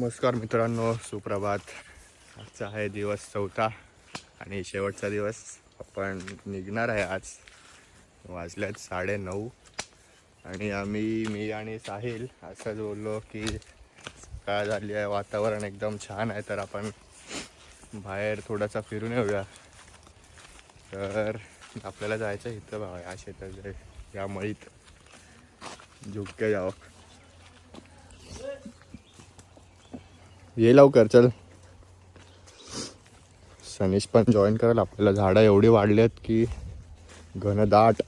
नमस्कार मित्रांनो, सुप्रभात. आजचा आहे दिवस 4था आणि शेवटचा दिवस. आपण निघणार आहे आज. वाजल्यात 9:30 आणि मी आणि साहिल असंच बोललो की सकाळ झाली आहे, वातावरण एकदम छान आहे, तर आपण बाहेर थोडासा फिरून येऊया. तर आपल्याला जायचं इथं बघा, या शेतात, या मळीत झुकके जावं. ये लवकर चल. सनीश पण जॉईन करायला. आपल्याला झाडं एवढी वाढली आहेत की घनदाट.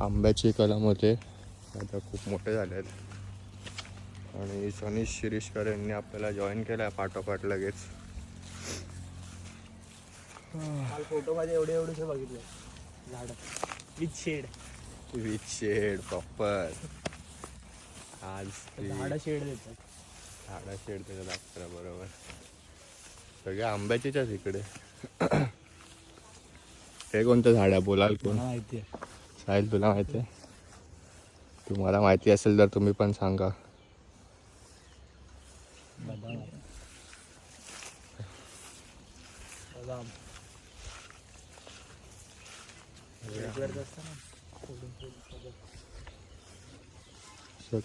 आंब्याची कलम होते, आता खूप मोठे झाले आहेत. आणि सनीश शिरीषकर यांनी आपल्याला जॉईन केलं आहे पाठोपाठ लगेच. काल फोटो मध्ये एवढे एवढे बघितले झाड विथ शेड प्रॉपर. आज झाड शेड देतात. झाडा शेड देतात आपल्याला, बरोबर. सगळ्या आंब्याचीच आहेत इकडे. हे कोणतं झाड आहे बोलाल कोण? माहिती आहे साहिल, तुला माहिती आहे? तुम्हाला माहिती असेल तर तुम्ही पण सांगा. बदाम.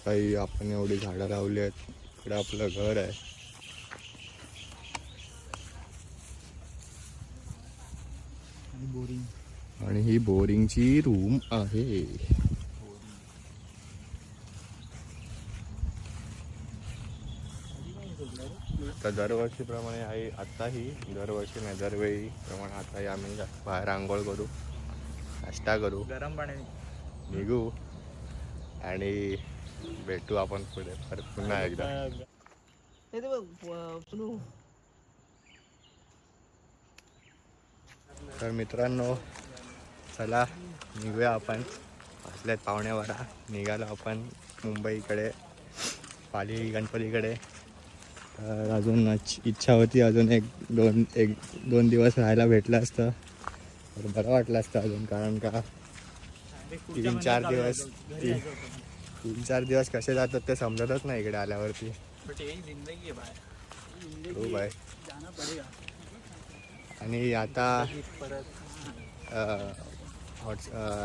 काही आपण एवढी झाडं लावली आहेत. इकडे आपलं घर आहे. आणि ही बोरिंगची रूम आहे. आता दरवर्षीप्रमाणे आहे, आताही दरवर्षी नाही दरवेळी प्रमाणे आताही आम्ही बाहेर आंघोळ करू, नाश्ता करू, गरम पाण्याने निघू आणि भेटू आपण पुढे परत पुन्हा एकदा. तर मित्रांनो, चला निघूया आपण. वाजल्यात 11:15. निघालो आपण मुंबईकडे, पाली गणपतीकडे. तर अजून इच्छा होती अजून एक दोन दिवस राहायला भेटलं असतं तर बरं वाटलं असतं अजून. कारण का 3-4 दिवस कसे जातात ते समजतच नाही इकडे आल्यावरती. हो बाय. आणि आता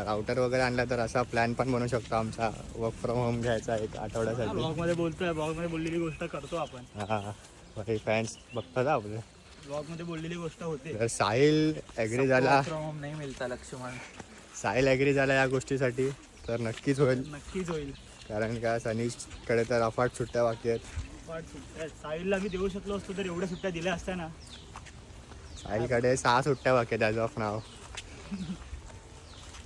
राउटर वगैरे आणला तर असा प्लॅन पण बनवू शकतो आमचा, वर्क फ्रॉम होम घ्यायचा 1 आठवड्यासाठी. ब्लॉगमध्ये बोललेली गोष्ट करतो आपण. हां, फॅन्स बघतात आपले. ब्लॉगमध्ये बोललेली गोष्ट होते. तर साहिल ॲग्री झाला, नाही मिळता लक्ष्मण. साहिल ॲग्री झाला या गोष्टीसाठी तर नक्कीच होईल. होईल. कारण का सनीशकडे तर अफाट सुट्ट्या बाकी आहेत. साहिलला मी देऊ शकलो असतो तर एवढ्या सुट्ट्या दिल्या असत्या ना. साहिलकडे 6 सुट्ट्या बाकी आहेत ॲज ऑफ नाव.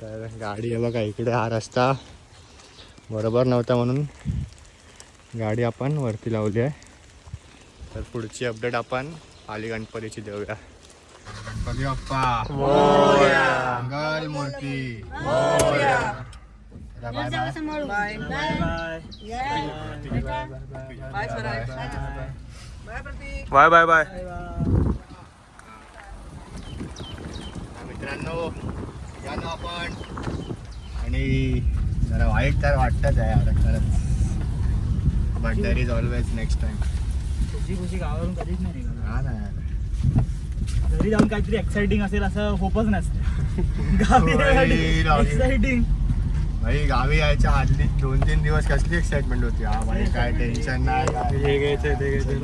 तर गाडी आहे बघा इकडे. हा रस्ता बरोबर नव्हता म्हणून गाडी आपण वरती लावली आहे. तर पुढची अपडेट आपण पाली गणपतीची देऊया. गणपती बाप्पा मोरया, मंगल मूर्ती Morya. Bye bye. Bye bye. मित्रांनो, या ना आपण. आणि जरा वाईट तर वाटतच आहे यार खरंच, but there is always next time. Khushi गावावरून कधीच नाही निघाला. हा ना यार, घरी जाऊन काहीतरी एक्साइटिंग असेल असं होपच नसतं. गावी एक्साइटिंग भाई. गावी यायच्या आधी 2-3 दिवस कसली एक्साइटमेंट होती. हा भाई, काय टेन्शन नाही, हे घ्यायचं ते घ्यायचं.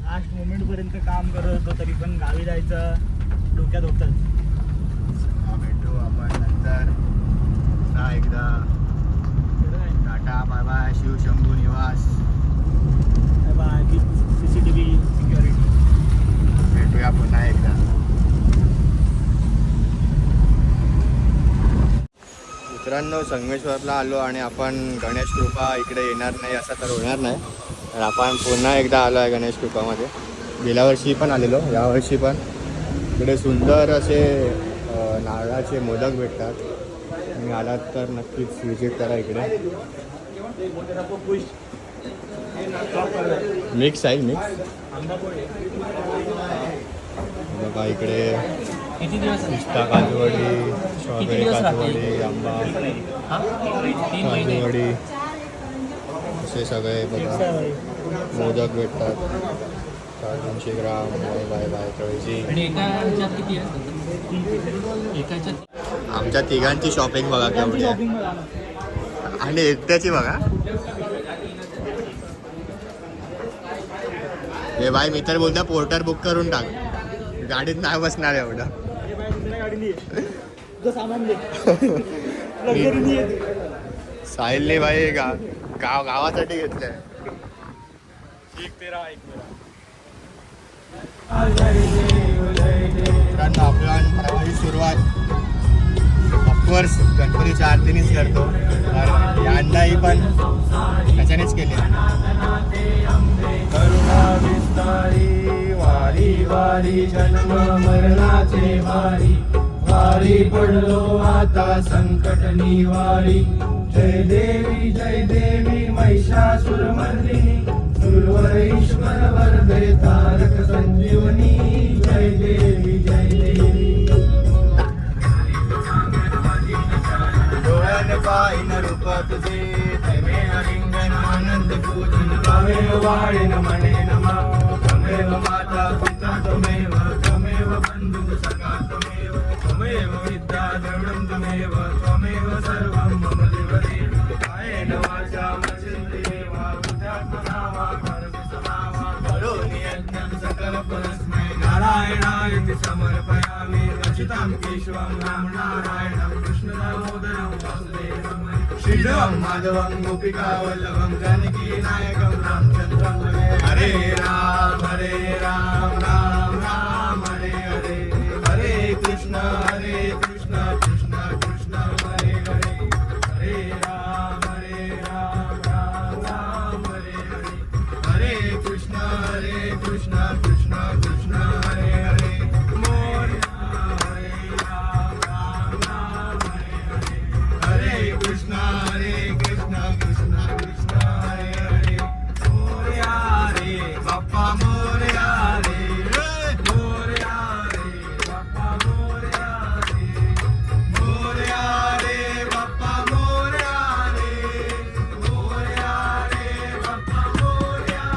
लास्ट मोमेंट पर्यंत काम करत होतो तरी पण गावी जायचं डोक्यात होतं. भेटू आपण नंतर एकदा. Tata, bye bye. Shiv Shambhu Niwas. Bye bye. CCTV security. भेटूया पुन्हा एकदा. मित्रांनो, संगमेश्वरला आलो आणि आपण गणेश कृपा इकडे येणार नाही असं तर होणार नाही. तर आपण पुन्हा एकदा आलो आहे गणेश कृपामध्ये. गेल्या वर्षी पण आलेलो, यावर्षी पण. इकडे सुंदर असे नारळाचे मोदक भेटतात. तुम्ही आलात तर नक्कीच विजिट करा इकडे. मिक्स आहे, मिक्स बघा इकडे किती दिवस पिस्ता काजूवडी, स्ट्रॉबेरी काजूवडी, आंबा काजूवडी असे सगळे बघा. मोदक भेटतात 200 ग्राम. बाय कळजी. एका ह्याच्यात किती आहे? एका ह्याच्यात आमच्या तिघांची शॉपिंग बघा केवढी आहे. आणि एकट्याची बघा. हे बाई मी तर बोलतो पोर्टर बुक करून टाक, गाडीत नाही बसणार एवढं. साहिलने बाई गावासाठी घेतलंय. मित्रांनो आपल्या प्रवासाची सुरुवात ऑफकोर्स गणपतीच्या आरतीनेच करतो. यंदाही पण त्याच्यानेच केली. करुणा विस्तारी वारी वारी जन्म मरणाचे वारी वारी पडलो आता संकट निवारी. जय देवी महिषासुरमर्दिनी सुरवर ईश्वर वरदे तारक संजीवनी. जय देवी डोळ्यान पाहिन रूप तुझे तमे हरिंगण आनंद पूजन गावेन वाळेन म्हणेन माव. त्वमेव माता पिता त्वमेव त्वमेव बंधु सखा त्वमेव त्वमेव विद्या द्रविणं त्वमेव त्वमेव सर्वं मम जीवने. कायेन वाचा मनसेन्द्रियेवा बुद्ध्यात्मना वा कर्मे समावा करोमि यज्ञं सकल परस्मै नारायणाय समर्पयामि. रचितां केशवं राम नारायणं कृष्ण दामोदरं वासुदेवं श्रीधरं माधवं गोपिका वल्लभं जानकी नायकं रामचन्द्रं भजे. हरे राम राम राम हरे हरे. हरे कृष्ण कृष्ण कृष्ण हरे हरे. हरे राम राम राम हरे हरे. हरे कृष्ण कृष्ण कृष्ण हरे हरे. मोरया हरे राम राम हरे हरे. हरे कृष्ण कृष्ण हरे हरे. मोरया रे बाप्पा मोरया रे. मोरया रे बाप्पा मोरया रे. मोरया रे बाप्पा मोरया रे. मोरया रे बाप्पा मोरया रे.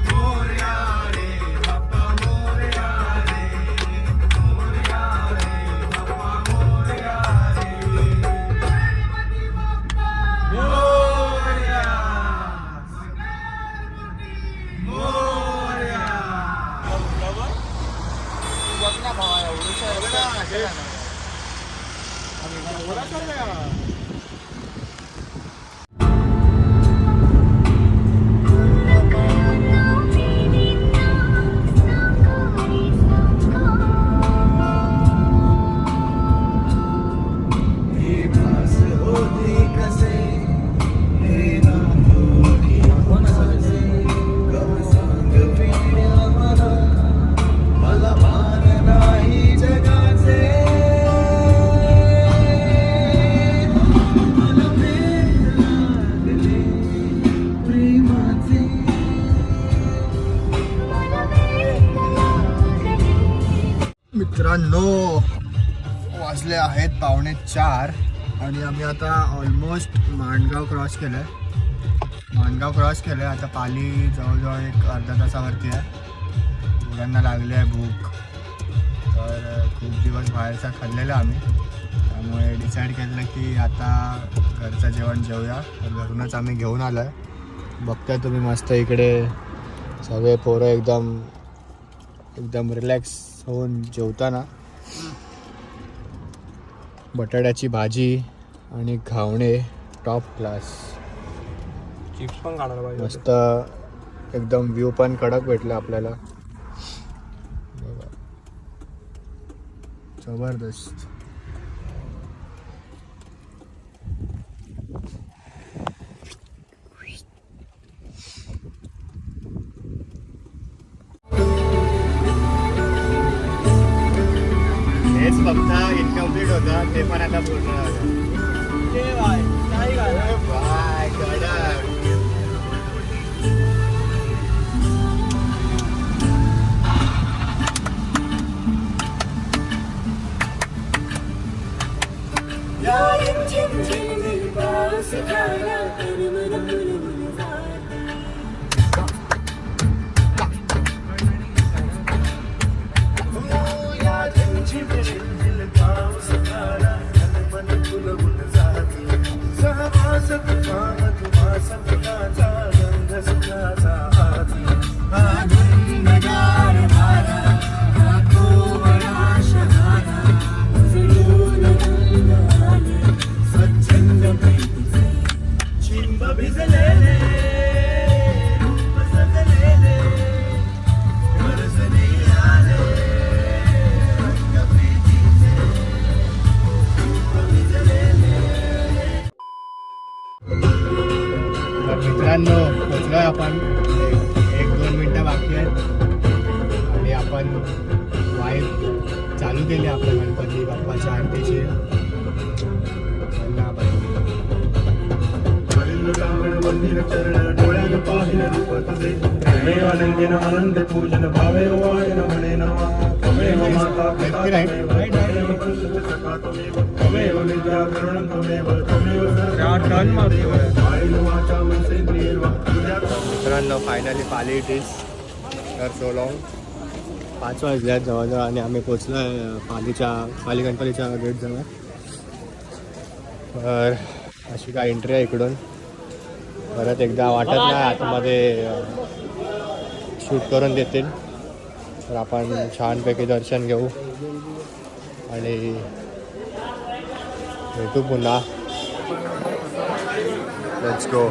मोरया रे बाप्पा मोरया रे. मोरया रे बाप्पा मोरया रे. मोरया रे बाप्पा मोरया मित्रांनो वाजले आहेत 3:45 आणि आम्ही आता ऑलमोस्ट माणगाव क्रॉस केलं आहे. आता पाली जवळजवळ एक अर्धा तासावरती आहे. मुलांना लागली आहे भूक, तर खूप दिवस बाहेरचा खाल्लेला आम्ही, त्यामुळे डिसाईड केलं की आता घरचं जेवण जेवूया. तर घरूनच आम्ही घेऊन आलो आहे. बघताय तुम्ही मस्त इकडे सगळे पोरं एकदम रिलॅक्स होऊन जेवताना. बटाट्याची भाजी आणि घावणे टॉप क्लास. चिप्स पण काढायला पाहिजे. मस्त एकदम व्ह्यू पण कडक भेटला आपल्याला. जबरदस्त. हेच फक्त इनकम्प्लीट होतं, ते पण आता पूर्ण झालं. ते बाय नाही काय बाय कडक. आपण 1-2 मिनटं बाकी आहेत आणि आपण वाईब चालू केली आपल्या गणपती बाप्पाच्या आरतीची. चला बाई. आनंद पूजन भावे वाळीन म्हणे नमा त्वमेव माता पिता त्वमेव विद्या करुणं त्वमेव मित्रांनो फायनली पाली इट इज तर सो लॉंग 5 वाजल्यात जवळजवळ आणि आम्ही पोचलो आहे पाली गणपतीच्या गेटजवळ. तर अशी काय एंट्री आहे इकडून. परत एकदा वाटत नाही आतमध्ये शूट करून देतील तर आपण छानपैकी दर्शन घेऊ आणि भेटू पुन्हा. Let's go.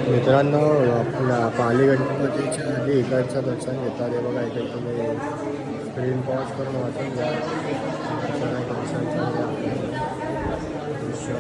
मित्रांनो आपल्या पाली गणपतीच्या आधी इकडचं दर्शन घेतात. हे बघा इथे तुम्ही स्क्रीन पॉज करून वाचून घ्या. दर्शनचं दृश्य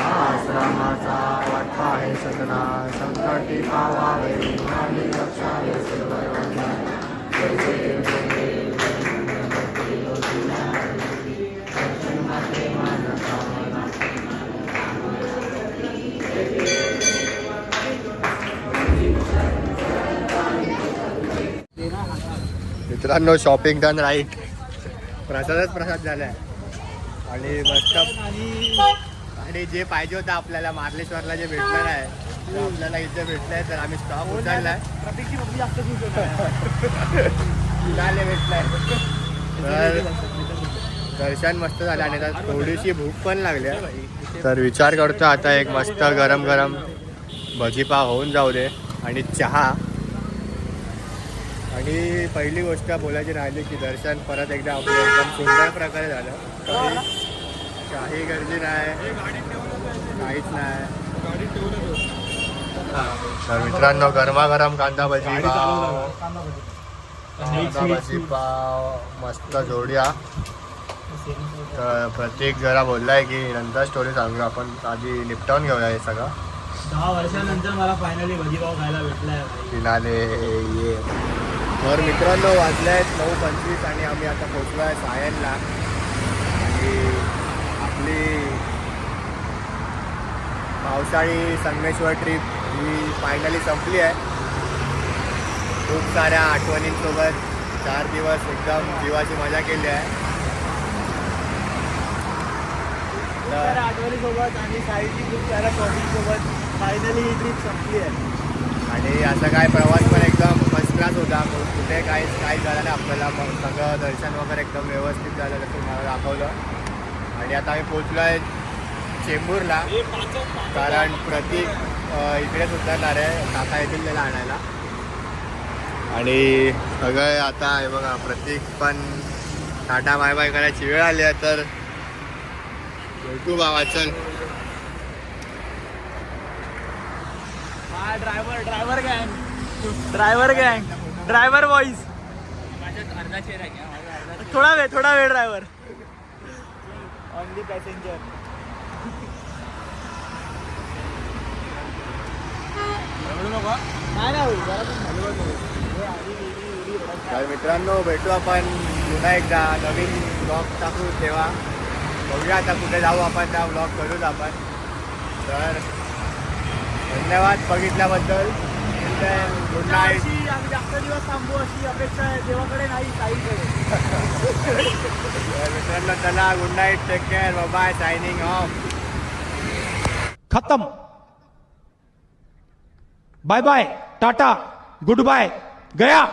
आश्रमाचा वाटपा आहे सदना संकटी पावावे आणि रक्षावे मित्रांनो शॉपिंग डन राईट. प्रसादच प्रसाद झालाय आणि मस्त आणि जे पाहिजे होतं आपल्याला मार्लेश्वरला जे भेटणार आहे ते आपल्याला इथे भेटलंय. तर आम्ही स्टॉक उचललाय भेटलाय. तर दर्शन मस्त झालं आणि आता थोडीशी भूक पण लागली. तर विचार करतो आता एक मस्त गरम गरम भजीपाव होऊन जाऊ दे आणि चहा. आणि पहिली गोष्ट बोलायची राहिली की दर्शन परत एकदा आपलं एकदम सुंदर प्रकारे झालं. काही गर्दी नाही काहीच नाही. तर मित्रांनो गरमागरम कांदा भजी पाव मस्त जोड्या. तर प्रत्येक जरा बोललाय की नंतर स्टोरी सांगू आपण आधी निपटावून घेऊया हे सगळं. 10 वर्षानंतर मला फायनली भजीपाव खायला भेटलाय फिनाले ये. तर मित्रांनो वाजले आहेत 9:25 आणि आम्ही आता पोचलो आहे सायनला. आणि आपली पावसाळी संगमेश्वर ट्रिप ही फायनली संपली आहे. खूप साऱ्या आठवणींसोबत 4 दिवस एकदम जीवाची मजा केली आहे. तर आठवणीसोबत आणि साईडची खूप साऱ्या शॉपिंगसोबत फायनली ही ट्रिप संपली आहे. आणि असं काय प्रवास पण एकदम फर्स्ट क्लास होता. कुठे काही झालं नाही आपल्याला. मग सगळं दर्शन वगैरे एकदम व्यवस्थित झालं जसं मला दाखवलं. आणि आता आम्ही पोचलो आहे चेंबूरला कारण प्रतीक इकडेच उतरणार आहे. काका येतील त्याला आणायला. आणि सगळं आता आहे बघा प्रतीक पण टाटा बाय बाय करायची वेळ आली आहे. तर भेटू बाबा चल. ड्रायव्हर वॉइस थोडा वेळ ड्रायव्हर ऑन दी पॅसेंजर. तर मित्रांनो भेटू आपण पुन्हा एकदा नवीन ब्लॉग टाकू तेव्हा. बघूया आता कुठे जाऊ आपण त्या ब्लॉग करूच आपण. तर धन्यवाद बघितल्याबद्दल. गुड पुढच्या वर्षी आम्ही जास्त दिवस थांबू अशी अपेक्षा आहे देवाकडे नाही ताईकडे. मित्रांनो चला good night, take care, bye, signing off. खत्म. Bye bye, tata, good bye, गया.